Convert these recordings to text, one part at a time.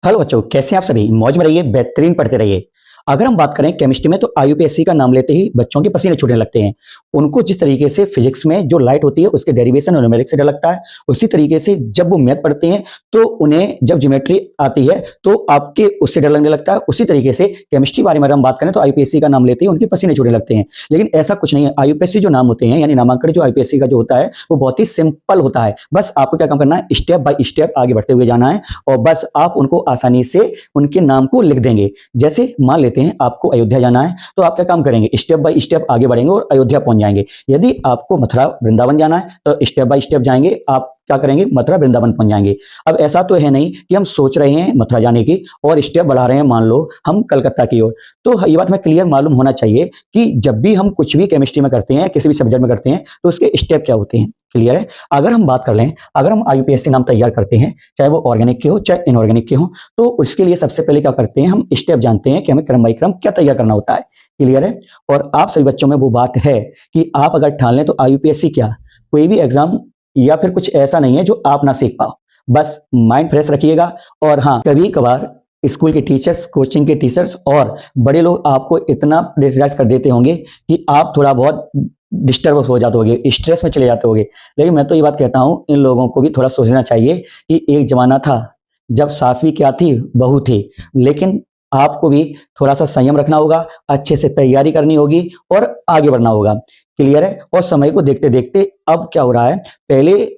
Hello बच्चों, कैसे हैं आप सभी? मौज में रहिए, बेहतरीन पढ़ते रहिए। अगर हम बात करें केमिस्ट्री में तो आईयूपीएससी का नाम लेते ही बच्चों के पसीने छूटने लगते हैं। उनको जिस तरीके से फिजिक्स में जो लाइट होती है उसके डेरिवेशन और न्यूमेरिक से डर लगता है, उसी तरीके से जब वो मैथ पढ़ते हैं तो उन्हें जब ज्योमेट्री आती है तो आपके उससे डर लगने लगता है। उसी तरीके से केमिस्ट्री बारे में हम बात करें तो आईयूपीएससी का नाम लेते ही उनके पसीने छूटने लगते हैं। लेकिन ऐसा कुछ नहीं है। आईयूपीएससी जो नाम होते हैं यानी नामांकन जो आईयूपीएससी का जो होता है वो बहुत ही सिंपल होता है। बस आपको क्या काम करना है, स्टेप बाय स्टेप आगे बढ़ते हुए जाना है और बस आप उनको आसानी से उनके नाम को लिख देंगे। जैसे मान लेते हैं आपको अयोध्या जाना है तो आप क्या काम करेंगे, स्टेप बाय स्टेप आगे बढ़ेंगे और अयोध्या पहुंच जाएंगे। यदि आपको मथुरा वृंदावन जाना है तो स्टेप बाय स्टेप जाएंगे, आप क्या करेंगे, मथुरा वृंदावन पहुंच जाएंगे। अब ऐसा तो है नहीं कि हम सोच रहे हैं मथुरा जाने की और स्टेप बढ़ा रहे हैं, मान लो हम कलकत्ता की ओर। तो ये बात हमें क्लियर मालूम होना चाहिए कि जब भी हम कुछ भी केमिस्ट्री में करते हैं, किसी भी सब्जेक्ट में करते हैं तो उसके स्टेप क्या होते हैं। क्लियर है? अगर हम बात कर लें, अगर हम आईयूपीएससी नाम तैयार करते हैं, चाहे वो ऑर्गेनिक के हो चाहे इनऑर्गेनिक के हो, तो उसके लिए सबसे पहले क्या करते हैं, हम स्टेप जानते हैं कि हमें क्रम बाई क्रम क्या तैयार करना होता है। क्लियर है? और आप सभी बच्चों में वो बात है कि आप अगर ठान लें तो आईयूपीएससी क्या कोई भी एग्जाम या फिर कुछ ऐसा नहीं है जो आप ना सीख पाओ। बस माइंड फ्रेश रखिएगा। और हाँ, कभी कभार स्कूल के टीचर्स, कोचिंग के टीचर्स और बड़े लोग आपको इतना प्रेशराइज कर देते होंगे कि आप थोड़ा बहुत डिस्टर्ब हो जाते होगे, स्ट्रेस में चले जाते होगे। लेकिन मैं तो ये बात कहता हूँ, इन लोगों को भी थोड़ा सोचना चाहिए कि एक जमाना था जब सास भी क्या थी, बहू थी। लेकिन आपको भी थोड़ा सा संयम रखना होगा, अच्छे से तैयारी करनी होगी और आगे बढ़ना होगा। क्लियर है? और समय को देखते देखते अब क्या हो रहा है, पहले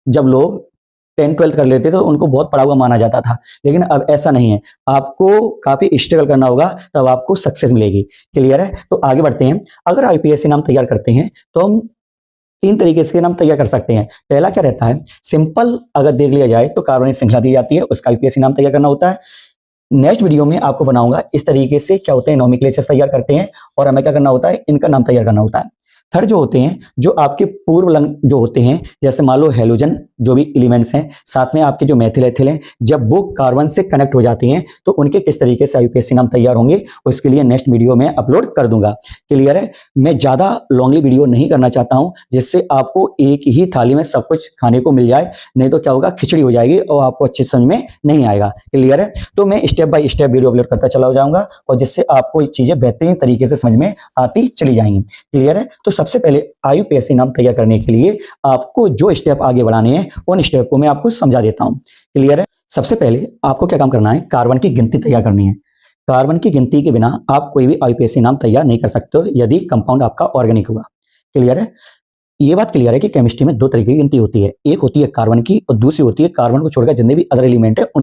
जब लोग 10th-12th कर लेते थे तो उनको बहुत पढ़ा हुआ माना जाता था, लेकिन अब ऐसा नहीं है। आपको काफी स्ट्रगल करना होगा तब आपको सक्सेस मिलेगी। क्लियर है? तो आगे बढ़ते हैं। अगर आईपीएससी नाम तैयार करते हैं तो हम 3 तरीके से नाम तैयार कर सकते हैं। पहला क्या रहता है, सिंपल अगर देख लिया जाए तो कार्बनिक श्रृंखला दी जाती है, उसका आईपीएससी नाम तैयार करना होता है। नेक्स्ट वीडियो में आपको बनाऊंगा इस तरीके से क्या होते हैं, नोमेनक्लेचर तैयार करते हैं और हमें क्या करना होता है, इनका नाम तैयार करना होता है। थर्ड जो होते हैं, जो आपके पूर्व लंग जो होते हैं, जैसे मान लो हेलोजन जो भी एलिमेंट्स हैं, साथ में आपके जो मेथिल एथिल हैं, जब वो कार्बन से कनेक्ट हो जाती हैं तो उनके किस तरीके से आईयूपीएससी नाम तैयार होंगे, उसके लिए नेक्स्ट वीडियो में अपलोड कर दूंगा। क्लियर है? मैं ज्यादा लॉन्गली वीडियो नहीं करना चाहता हूं जिससे आपको एक ही थाली में सब कुछ खाने को मिल जाए, नहीं तो क्या होगा, खिचड़ी हो जाएगी और आपको अच्छे समझ में नहीं आएगा। क्लियर है? तो मैं step by step video upload करता चला जाऊंगा और जिससे आपको चीजें बेहतरीन तरीके से समझ में आती चली जाएंगी। क्लियर है? तो सबसे पहले आईयूपीएससी नाम तैयार करने के लिए आपको जो स्टेप आगे बढ़ाने हैं उन स्टेप को मैं आपको समझा देता हूं। क्लियर है? सबसे पहले आपको क्या काम करना है, कार्बन की गिनती तैयार करनी है। कार्बन की गिनती के बिना आप कोई भी आईयूपीएससी नाम तैयार नहीं कर सकते हो यदि कंपाउंड आपका ऑर्गेनिक होगा। क्लियर है? ये बात क्लियर है कि केमिस्ट्री में 2 तरीके की गिनती होती है, एक होती है कार्बन की और दूसरी होती है कार्बन को छोड़कर जितने भी अदर एलिमेंट है